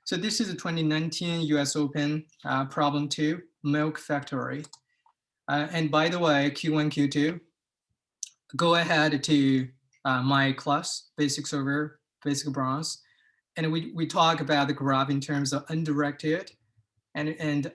So this is a 2019 US Open problem 2, milk factory. And by the way, Q1, Q2, go ahead to my class, basic server, basic bronze. And we talk about the graph in terms of undirected and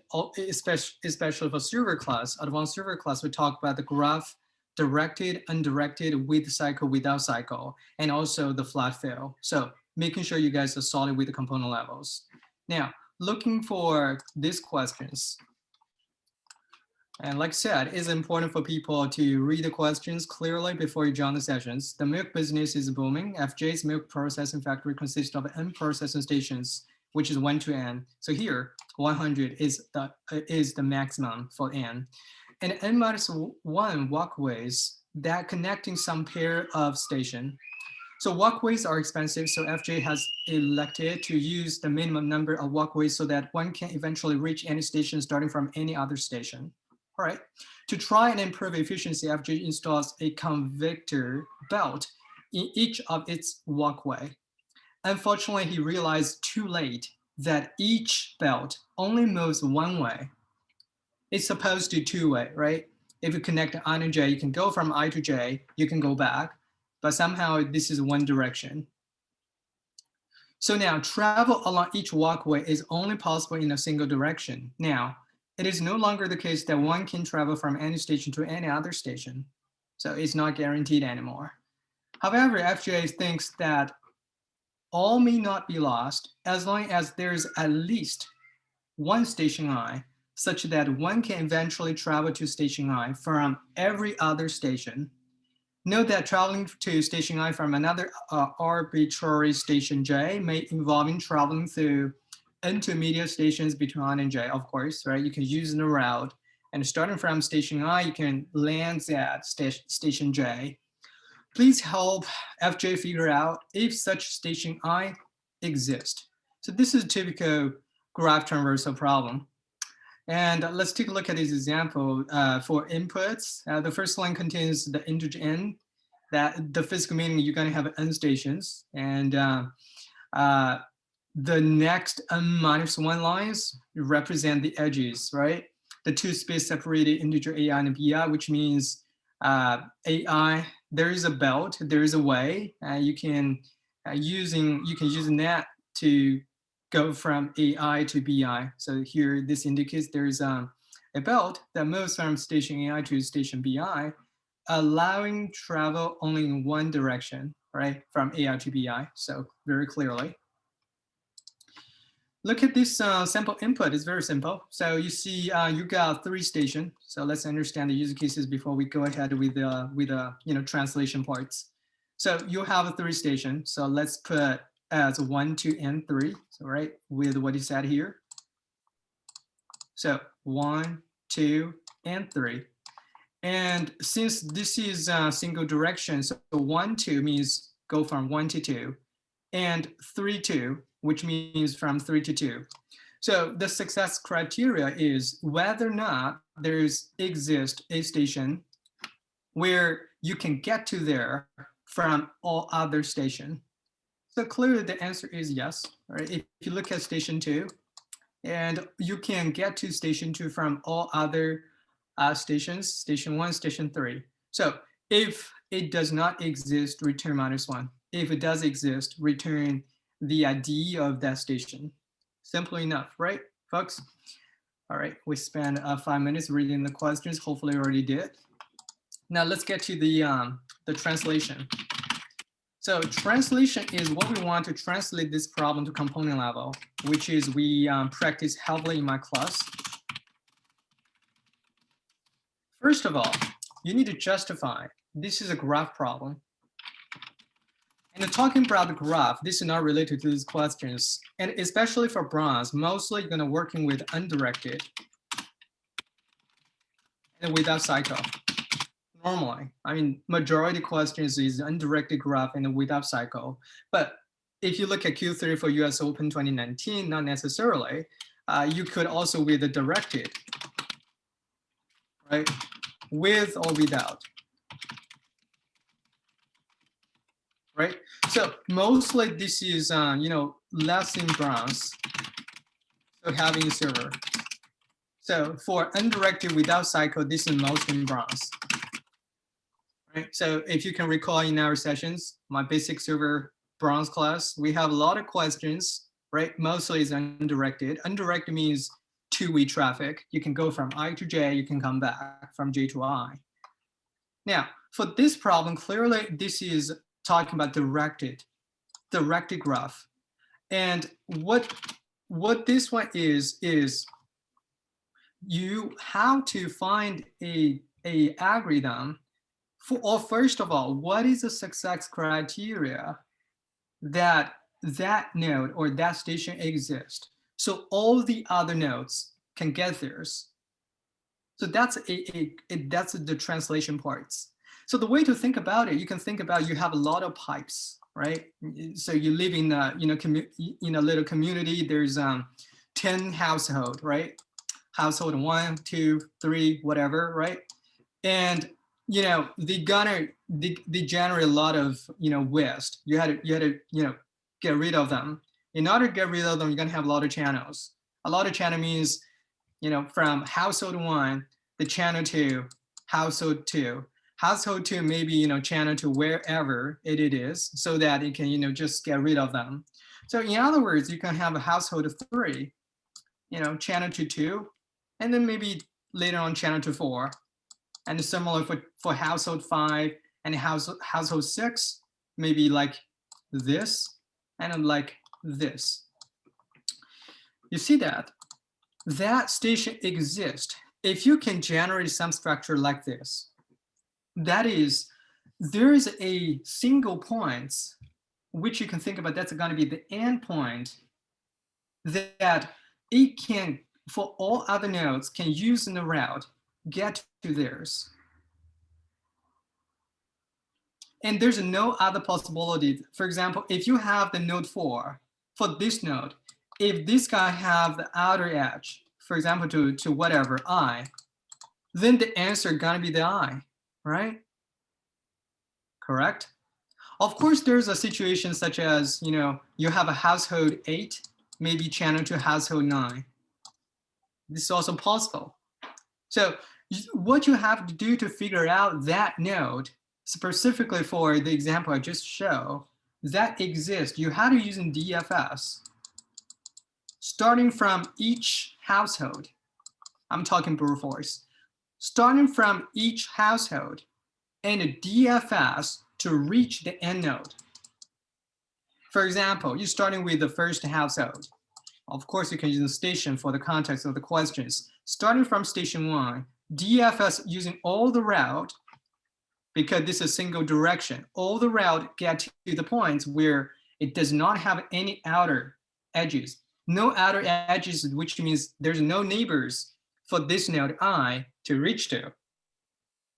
especially for server class, advanced server class, we talk about the graph, directed, undirected, with cycle, without cycle, and also the flat fill. So making sure you guys are solid with the component levels. Now, looking for these questions. And like I said, it's important for people to read the questions clearly before you join the sessions. The milk business is booming. FJ's milk processing factory consists of N processing stations, which is 1 to N. So here, 100 is the maximum for N. And N minus 1 walkways that connecting some pair of station. So walkways are expensive, so FJ has elected to use the minimum number of walkways so that one can eventually reach any station starting from any other station. All right, to try and improve efficiency, FJ installs a convector belt in each of its walkway. Unfortunately, he realized too late that each belt only moves one way. It's supposed to two-way, right? If you connect I and J, you can go from I to J, you can go back, but somehow this is one direction. So now travel along each walkway is only possible in a single direction. Now, it is no longer the case that one can travel from any station to any other station. So it's not guaranteed anymore. However, FJ thinks that all may not be lost as long as there's at least one station I, such that one can eventually travel to station I from every other station. Note that traveling to station I from another arbitrary station J may involve traveling through intermediate stations between I and J, of course, right? You can use the route, and starting from station I, you can land at station J. Please help FJ figure out if such station I exists. So this is a typical graph traversal problem. And let's take a look at this example for inputs. The first line contains the integer n, that the physical meaning you're going to have n stations, and the next n minus 1 lines represent the edges, right? The two space separated integer ai and bi, which means ai, there is a belt, there is a way. You can use that to go from ai to bi. So here, this indicates there's a belt that moves from station ai to station bi, allowing travel only in one direction, right? From ai to bi. So very clearly. Look at this sample input. It's very simple. So you see, you got 3 stations. So let's understand the use cases before we go ahead with the translation parts. So you have 3 stations. So let's put as 1, 2, and 3. So right, with what is said here. So 1, 2, and 3. And since this is a single direction, so 1, 2 means go from 1 to 2, and 3, 2, which means from 3 to 2. So the success criteria is whether or not there exists a station where you can get to there from all other stations. So clearly the answer is yes. Right? If you look at station 2, and you can get to station 2 from all other stations, station 1, station 3. So if it does not exist, return -1. If it does exist, return the ID of that station. Simple enough, right, folks? All right, we spent 5 minutes reading the questions. Hopefully you already did. Now let's get to the translation. So translation is what we want to translate this problem to component level, which is we practice heavily in my class. First of all, you need to justify this is a graph problem. And talking about the graph, this is not related to these questions. And especially for bronze, mostly you're going to working with undirected and without cycle. Normally, I mean, majority questions is undirected graph and without cycle. But if you look at Q3 for US Open 2019, not necessarily. You could also with the directed, right? With or without. Right? So mostly this is, less in bronze. So having a server. So for undirected without cycle, this is most in bronze. Right? So if you can recall in our sessions, my basic server bronze class, we have a lot of questions, right? Mostly is undirected. Undirected means two-way traffic. You can go from I to J, you can come back from J to I. Now, for this problem, clearly this is talking about directed graph. And what this one is you have to find a algorithm or first of all, what is the success criteria that node or that station exists? So all the other nodes can get theirs. So that's that's the translation parts. So the way to think about it, you can think about you have a lot of pipes, right? So you live in a little community. There's 10 household, right? Household 1, 2, 3, whatever, right? And they generate a lot of waste. You had to get rid of them. In order to get rid of them, you're gonna have a lot of channels. A lot of channel means from household 1, the channel to household 2. Household 2 maybe channel to wherever it is, so that it can just get rid of them. So in other words, you can have a household 3, channel to 2, and then maybe later on channel to 4. And similar for household 5 and household 6, maybe like this and like this. You see that station exists. If you can generate some structure like this, that is, there is a single point, which you can think about, that's going to be the end point, that it can, for all other nodes, can use in the route, get to theirs. And there's no other possibility. For example, if you have the node 4, for this node, if this guy have the outer edge, for example, to whatever, I, then the answer gonna be the I, right? Correct? Of course, there's a situation such as, you have a household 8, maybe channel to household 9. This is also possible. So what you have to do to figure out that node, specifically for the example I just showed, that exists, you have to use in DFS, starting from each household. I'm talking brute force. Starting from each household and a DFS to reach the end node. For example, you're starting with the first household. Of course, you can use the station for the context of the questions. Starting from station 1, DFS using all the route, because this is single direction, all the route get to the points where it does not have any outer edges. No outer edges, which means there's no neighbors for this node I to reach to,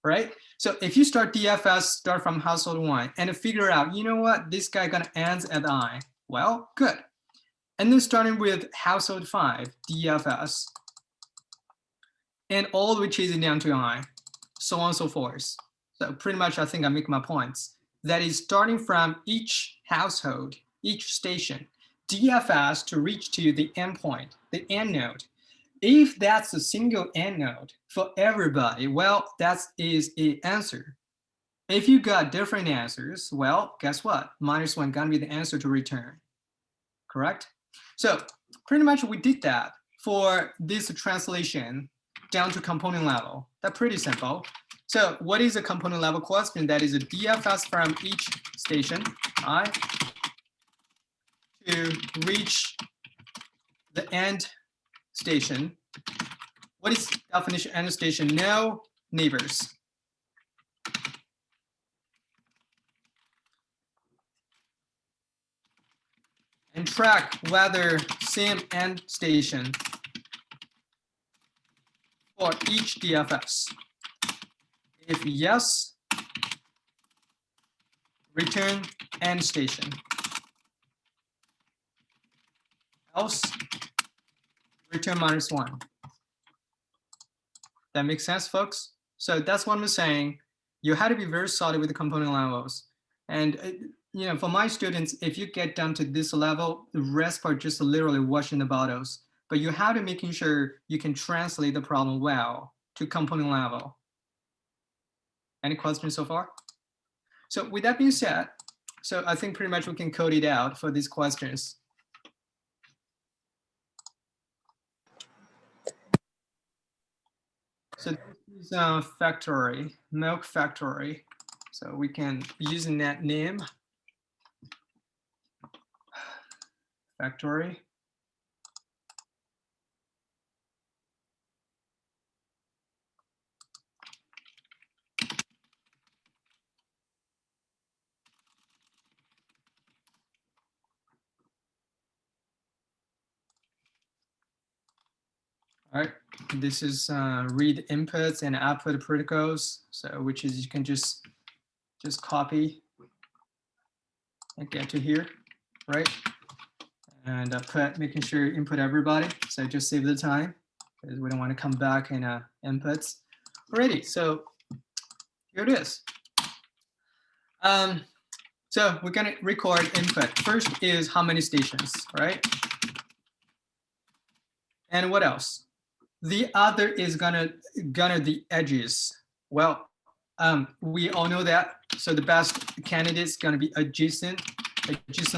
right? So if you start DFS, start from household 1 and figure out, you know what, this guy gonna end at I, well, good. And then starting with household 5, DFS, and all the way chasing down to I, so on and so forth. So pretty much I think I make my points. That is starting from each household, each station, DFS to reach to the endpoint, the end node. If that's a single end node for everybody, well, that is an answer. If you got different answers, well, guess what? -1 gonna be the answer to return, correct? So pretty much we did that for this translation down to component level. That's pretty simple. So what is a component level question? That is a DFS from each station, I, to reach the end station. What is definition end station? No neighbors. And track whether same end station for each DFS. If yes, return end station. Else, return -1. That makes sense, folks? So that's what I'm saying. You had to be very solid with the component levels. And for my students, if you get down to this level, the rest are just literally washing the bottles. But you have to making sure you can translate the problem well to component level. Any questions so far? So with that being said, so I think pretty much we can code it out for these questions. So this is a factory, milk factory. So we can use that name, factory. All right, this is read inputs and output protocols. So which is you can just copy and get to here, right? And put making sure you input everybody. So just save the time because we don't want to come back in inputs. Alrighty, so here it is. So we're gonna record input. First is how many stations, right? And what else? The other is gonna the edges. Well, we all know that. So the best candidate is gonna be adjacent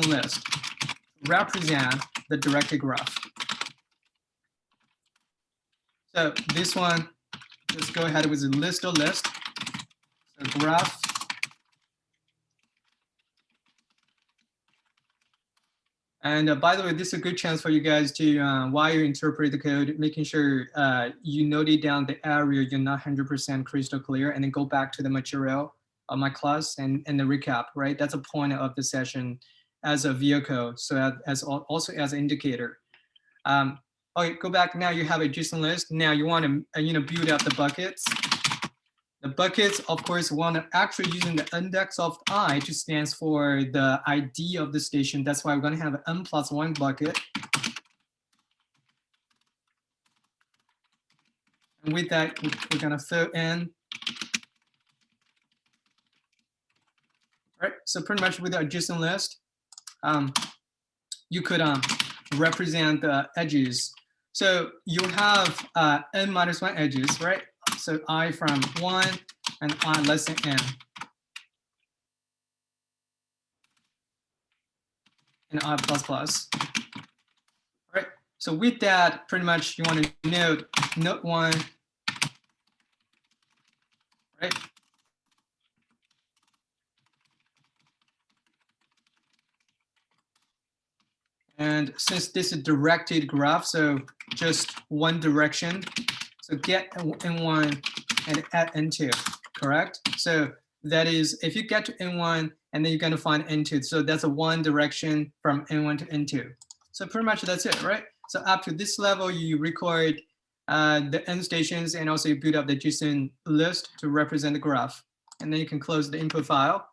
list. Represent the directed graph. So this one, just go ahead with the list. So graph. And by the way, this is a good chance for you guys to, while you interpret the code, making sure you noted down the area you're not 100% crystal clear, and then go back to the material of my class and the recap, right? That's a point of the session as a vehicle, so as also as an indicator. Okay, go back. Now you have a JSON list. Now you want to build up the buckets. The buckets, of course, want to actually using the index of I to stands for the ID of the station. That's why we're going to have an n+1 bucket. And with that, we're going to fill in. All right, so pretty much with our JSON list, you could represent the edges. So you have n-1 edges, right? So I from 1 and I less than n. And I plus plus. All right. So with that, pretty much you want to note 1, right? And since this is directed graph, so just one direction. So get n1 and add n2, correct? So that is, if you get to n1 and then you're going to find n2. So that's a one direction from n1 to n2. So pretty much that's it, right? So up to this level, you record the end stations and also you build up the JSON list to represent the graph. And then you can close the input file.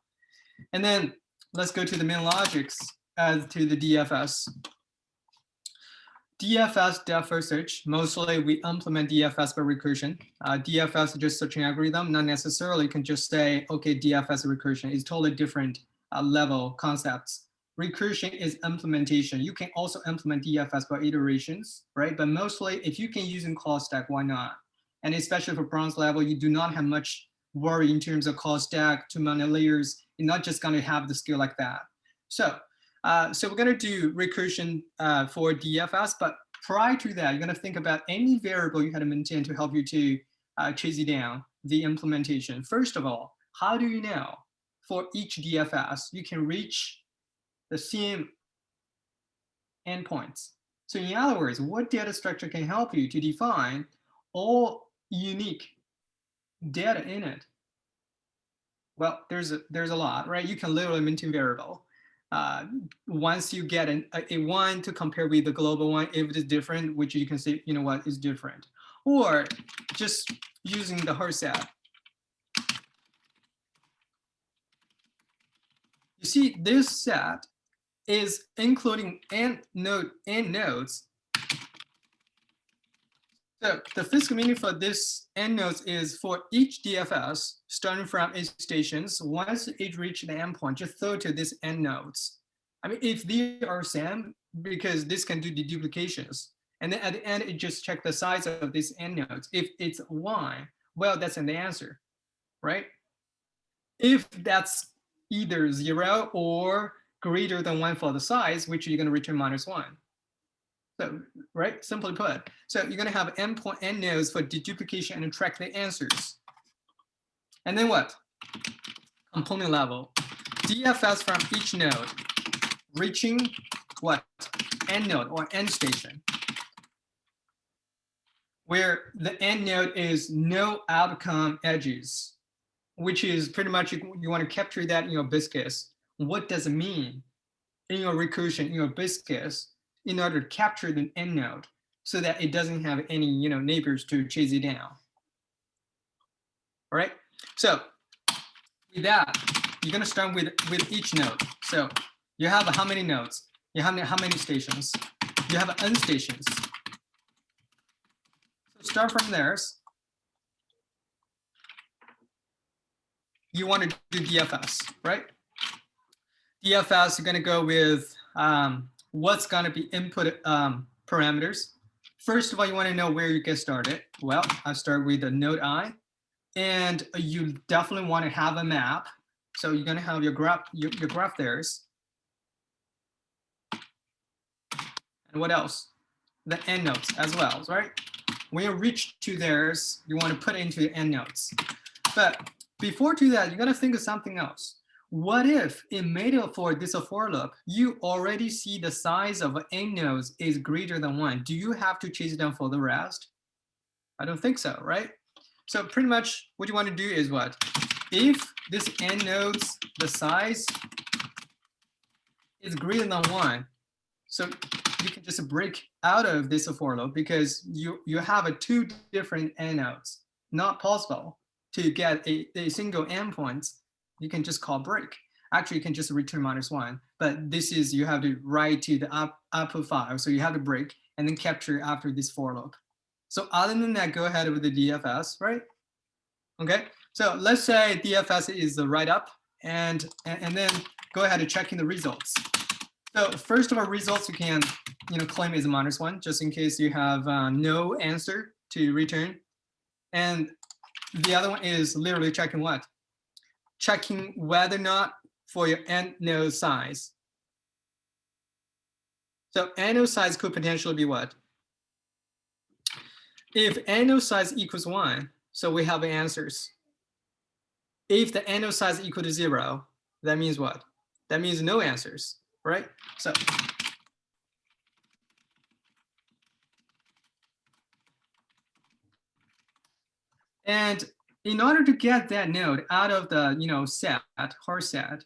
And then let's go to the main logics as to the DFS. DFS, depth first search. Mostly we implement DFS by recursion. DFS is just searching algorithm, not necessarily you can just say, okay, DFS recursion is totally different level concepts. Recursion is implementation. You can also implement DFS by iterations, right? But mostly if you can use in call stack, why not? And especially for bronze level, you do not have much worry in terms of call stack, too many layers. You're not just gonna have the skill like that. So we're going to do recursion for DFS, but prior to that, you're going to think about any variable you had to maintain to help you to chase it down the implementation. First of all, how do you know for each DFS you can reach the same endpoints? So in other words, what data structure can help you to define all unique data in it? Well, there's a lot, right? You can literally maintain variable. Once you get a one to compare with the global one, if it is different, which you can say, you know what, is different. Or just using the hard set. You see, this set is including nodes. So the physical meaning for this endnodes is for each DFS starting from its stations, once it reaches the endpoint, just throw to this endnodes. I mean, if they are same, because this can do the duplications. And then at the end, it just check the size of this endnodes. If it's 1, well, that's an answer, right? If that's either 0 or greater than 1 for the size, which you're going to return -1. So, right, simply put. So you're going to have endpoint endnodes for deduplication and track the answers. And then what? Component level. DFS from each node reaching what? End node or end station, where the end node is no outcome edges, which is pretty much you want to capture that in your business case. What does it mean in your recursion, in your business case, in order to capture the end node so that it doesn't have any neighbors to chase it down? All right. So with that, you're going to start with each node. So you have how many nodes? You have how many stations? You have n stations. So start from there. You want to do DFS, right? DFS, you're going to go with what's going to be input parameters. First of all, you want to know where you get started. Well, I start with the node I, and you definitely want to have a map. So you're going to have your graph, your graph there. And what else? The end nodes as well, right? When you reach to theirs, you want to put it into the end nodes. But before do that, you're going to think of something else. What if in middle for this for loop, you already see the size of end nodes is greater than 1? Do you have to chase it down for the rest? I don't think so, right? So pretty much what you want to do is what? If this end nodes, the size is greater than 1, so you can just break out of this for loop because you have a 2 different end nodes. Not possible to get a single endpoint. You can just call break. Actually, you can just return -1, but this is, you have to write to the output file. So you have to break and then capture after this for loop. So other than that, go ahead with the DFS, right? Okay, so let's say DFS is the write up, and then go ahead and check in the results. So first of all, results you can claim is -1, just in case you have no answer to return. And the other one is literally checking what? Checking whether or not for your end node size. So end node size could potentially be what? If end node size equals 1, so we have answers. If the end node size equal to 0, that means what? That means no answers, right? So and in order to get that node out of the set, hard set,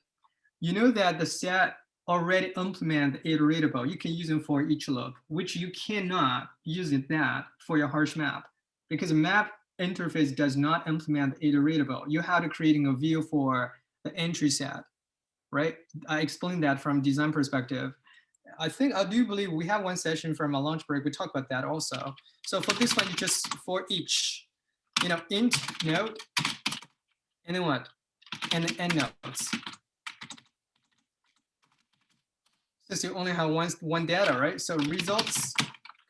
you know that the set already implement the iteratable. You can use them for each loop, which you cannot use that for your harsh map because map interface does not implement the iteratable. You have to creating a view for the entry set, right? I explained that from design perspective. I do believe we have one session from a lunch break. We talked about that also. So for this one, you just for each, int node, and then what? And the end nodes. Since you only have one data, right? So results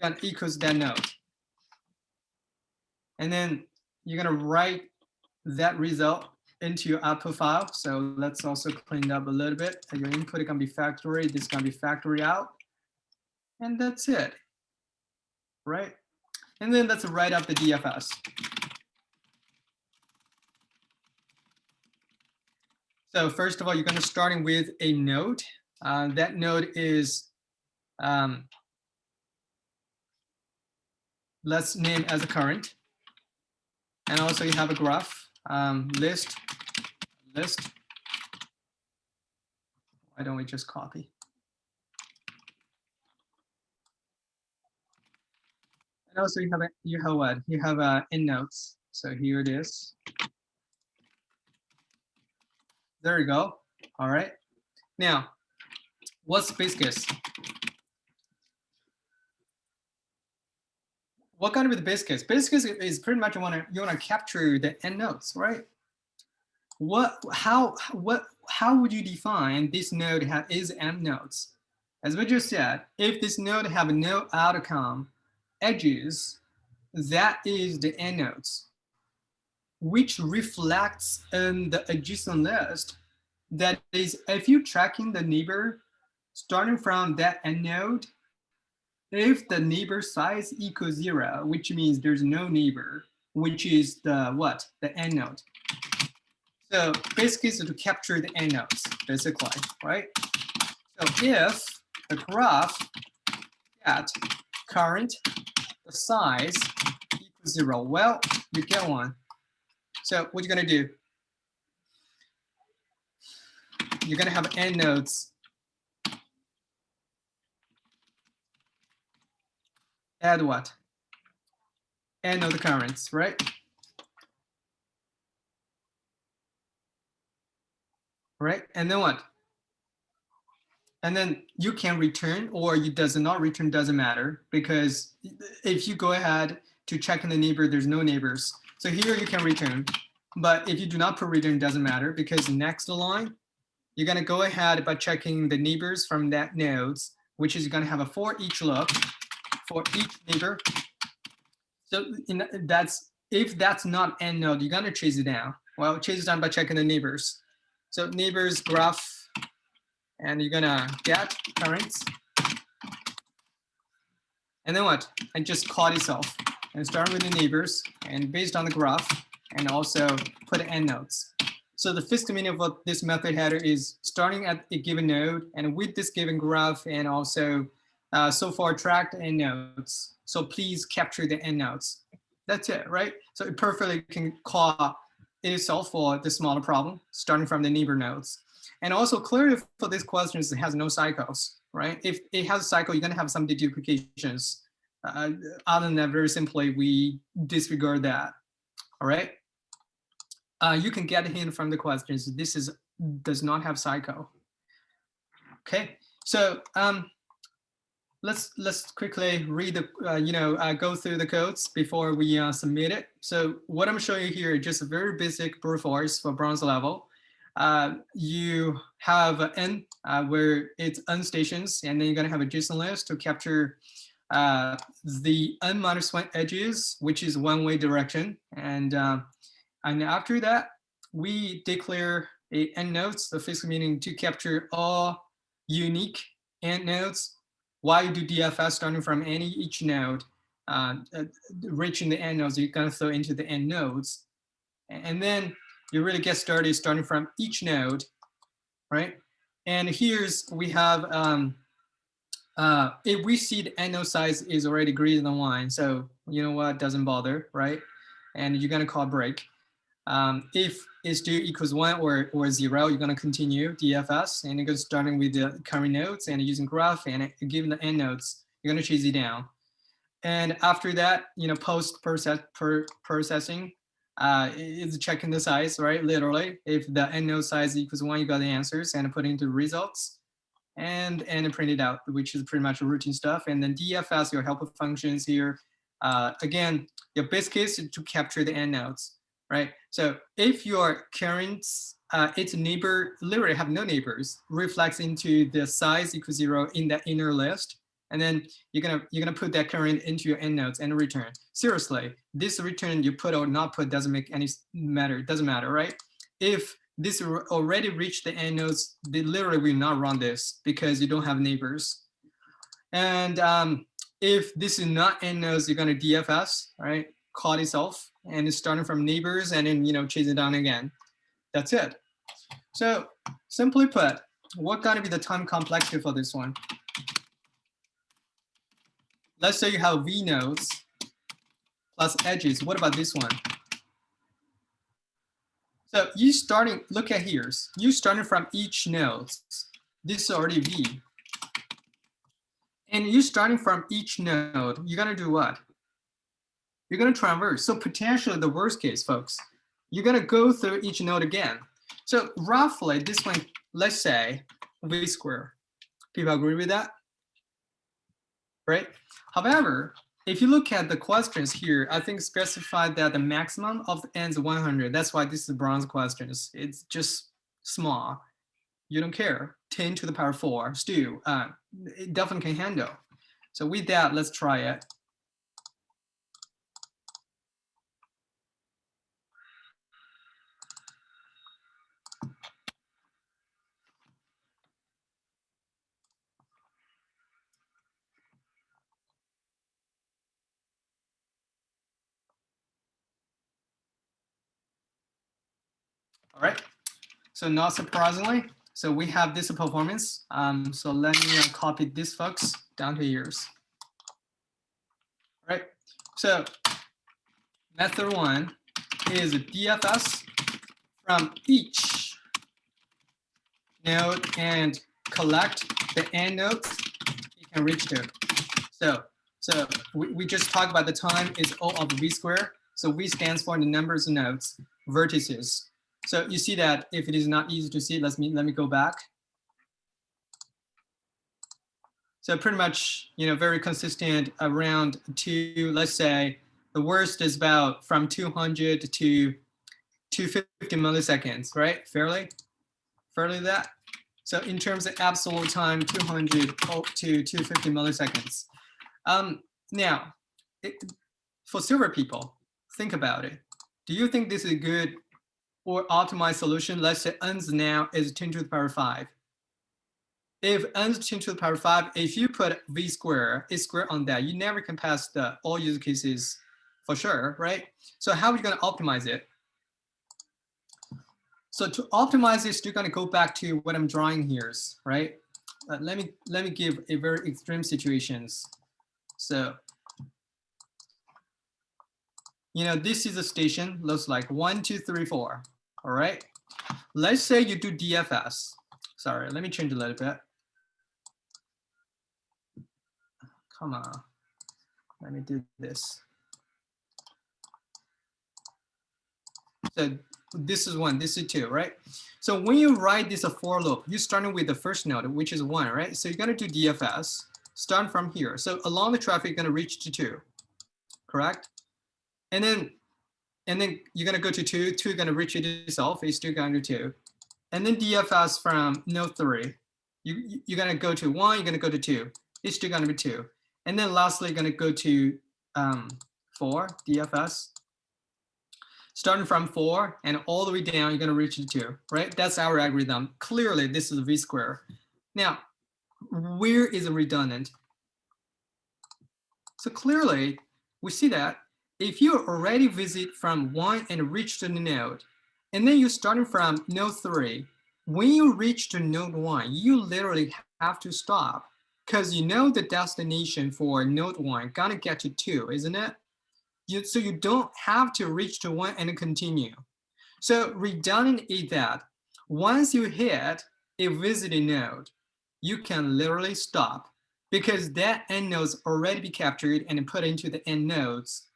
gonna equals that node. And then you're gonna write that result into your output file. So let's also clean it up a little bit. Your input is gonna be factory, this is gonna be factory out. And that's it, right? And then let's write up the DFS. So first of all, you're gonna start with a node. That node is, let's name as a current. And also you have a graph, list. Why don't we just copy? And also you have what? You have end nodes. So here it is. There you go. All right. Now, what's base case? What gonna be the base case? Base case is pretty much you wanna capture the end nodes, right? How would you define this node is M nodes? As we just said, if this node have no outcome edges, that is the end nodes, which reflects in the adjacent list. That is, if you're tracking the neighbor starting from that end node, if the neighbor size equals 0, which means there's no neighbor, which is the what? The end node. So basically, it's to capture the end nodes, basically, right? So if the graph at current the size equals 0, well, you get one. So what you're gonna do? You're gonna have end nodes. Add what? End node currents, right? Right, and then what? And then you can return, or you does not return, doesn't matter, because if you go ahead to check in the neighbor, there's no neighbors. So here you can return, but if you do not put return, doesn't matter, because next line, you're gonna go ahead by checking the neighbors from that nodes, which is gonna have a for each loop for each neighbor. So if that's not end node, you're gonna chase it down. Well, chase it down by checking the neighbors. So neighbors graph, and you're gonna get currents. And then what? And just call itself and start with the neighbors and based on the graph, and also put end nodes. So the physical meaning of what this method header is starting at a given node and with this given graph, and also so far tracked end nodes. So please capture the end nodes. That's it, right? So it perfectly can call itself for the smaller problem starting from the neighbor nodes. And also clearly for this question, it has no cycles, right? If it has a cycle, you're gonna have some deduplications. Other than that, very simply, we disregard that, all right? You can get a hint from the questions. This does not have cycle. Okay, so let's quickly read the go through the codes before we submit it. So what I'm showing you here is just a very basic brute force for bronze level. You have n where it's n stations, and then you're gonna have a JSON list to capture the n-1 edges, which is one-way direction, and after that, we declare a end nodes, the physical meaning to capture all unique end nodes. While you do DFS starting from each node, reaching the end nodes, you're gonna throw into the end nodes. And then you really get started starting from each node, right? And we have, if we see the end node size is already greater than 1, so you know what, doesn't bother, right? And you're gonna call break. If it's still equals 1 or 0, you're gonna continue DFS, and it goes starting with the current nodes and using graph, and given the end nodes, you're gonna chase it down. And after that, post processing, is checking the size, right? Literally, if the end node size equals 1, you got the answers and put into results, and print it out, which is pretty much routine stuff. And then DFS, your helper functions here. Again, your base case is to capture the end nodes, right? So if your currents, its neighbor literally have no neighbors, reflects into the size equals 0 in that inner list, and then you're gonna put that current into your end nodes and return. Seriously, this return you put or not put doesn't make any matter. It doesn't matter, right? If this already reached the end nodes, they literally will not run this because you don't have neighbors. And if this is not end nodes, you're gonna DFS, right? Call itself, and it's starting from neighbors, and then chase it down again. That's it. So simply put, what gonna be the time complexity for this one? Let's say you have V nodes plus edges. What about this one? So look at here. You starting from each node. This is already V. And you starting from each node, you're gonna do what? You're gonna traverse. So potentially the worst case, folks, you're gonna go through each node again. So roughly this one, let's say V². People agree with that? Right? However, if you look at the questions here, I think specified that the maximum of the n is 100. That's why this is bronze questions. It's just small. You don't care. 10 to the power 4, still, it definitely can handle. So with that, let's try it. All right. So not surprisingly, so we have this performance. So let me copy this folks down to yours. All right. So method 1 is a DFS from each node and collect the n nodes you can reach to. So we just talked about the time is O of V squared. So V stands for the numbers of nodes, vertices. So you see that if it is not easy to see, let me go back. So pretty much, very consistent around let's say the worst is about from 200 to 250 milliseconds, right? Fairly that. So in terms of absolute time, 200 to 250 milliseconds. Now, for silver people, think about it. Do you think this is a good or optimized solution? Let's say n's now is 10 to the power 5. If n's 10 to the power 5, if you put v square, a square on that, you never can pass the all use cases for sure, right? So how are you going to optimize it? So to optimize this, you're going to go back to what I'm drawing here, right? Let me give a very extreme situations. So, this is a station, looks like 1, 2, 3, 4. All right. Let's say you do DFS. Sorry, let me change a little bit. Come on. Let me do this. So this is 1, this is 2, right? So when you write this a for loop, you're starting with the first node, which is 1, right? So you're going to do DFS, start from here. So along the traffic, you're going to reach to 2, correct? And then you're going to go to 2, 2 is going to reach it itself, it's still going to 2. And then DFS from node 3, you're going to go to 1, you're going to go to 2, it's still going to be 2. And then lastly, you're going to go to 4, DFS. Starting from 4 and all the way down, you're going to reach the 2, right? That's our algorithm. Clearly, this is V square. Now, where is it redundant? So clearly, we see that if you already visit from 1 and reach to the node, and then you're starting from node 3, when you reach to node 1, you literally have to stop because you know the destination for node 1 gonna get to 2, isn't it? So you don't have to reach to 1 and continue. So redundant is that once you hit a visiting node, you can literally stop because that end nodes already be captured and put into the end nodes,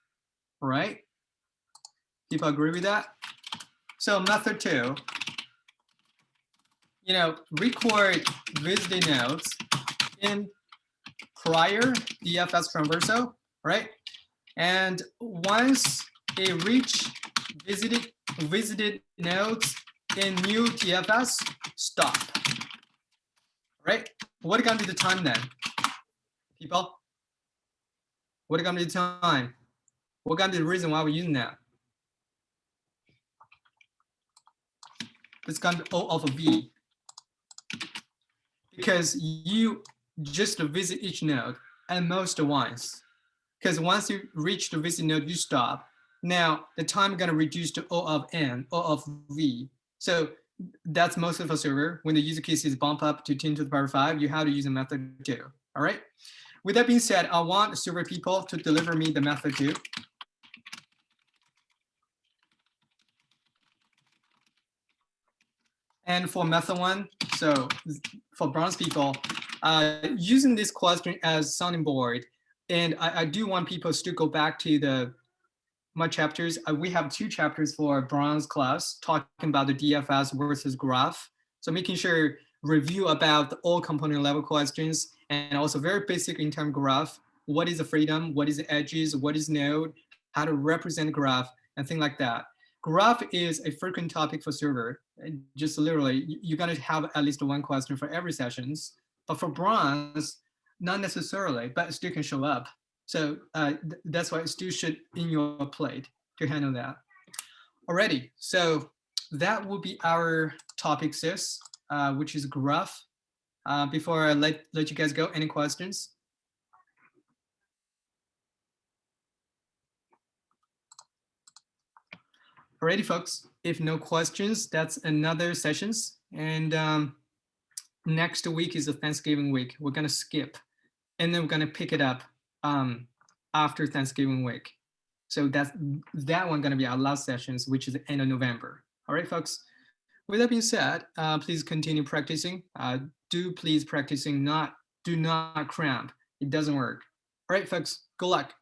right? People agree with that? So method 2, record visiting nodes in prior DFS converso, right? And once it reach visited nodes in new DFS, stop. Right? What is going to be the time then, people? What is going to be the time? What going to be the reason why we're using that? It's going to be O of V. Because you just visit each node and most once. Because once you reach the visit node, you stop. Now the time is going to reduce to O of N, O of V. So that's mostly for server. When the user case is bump up to 10 to the power 5, you have to use a method 2. All right. With that being said, I want server people to deliver me the method 2. And for method 1, so for bronze people, using this question as sounding board, and I do want people to go back to my chapters. We have 2 chapters for bronze class talking about the DFS versus graph. So making sure review about the all component level questions and also very basic in-term graph what is the freedom, what is the edges, what is node, how to represent graph, and things like that. Graph is a frequent topic for server. Just literally, you're gonna have at least one question for every sessions. But for bronze, not necessarily, but still can show up. So that's why it still should in your plate to handle that. Alrighty, so that will be our topic 6, which is graph. Before I let you guys go, any questions? Alrighty, folks, if no questions, that's another sessions. And next week is a Thanksgiving week. We're gonna skip, and then we're gonna pick it up after Thanksgiving week. So that one gonna be our last sessions, which is the end of November. All right, folks. With that being said, please continue practicing. Do please practicing, do not cramp. It doesn't work. All right, folks, good luck.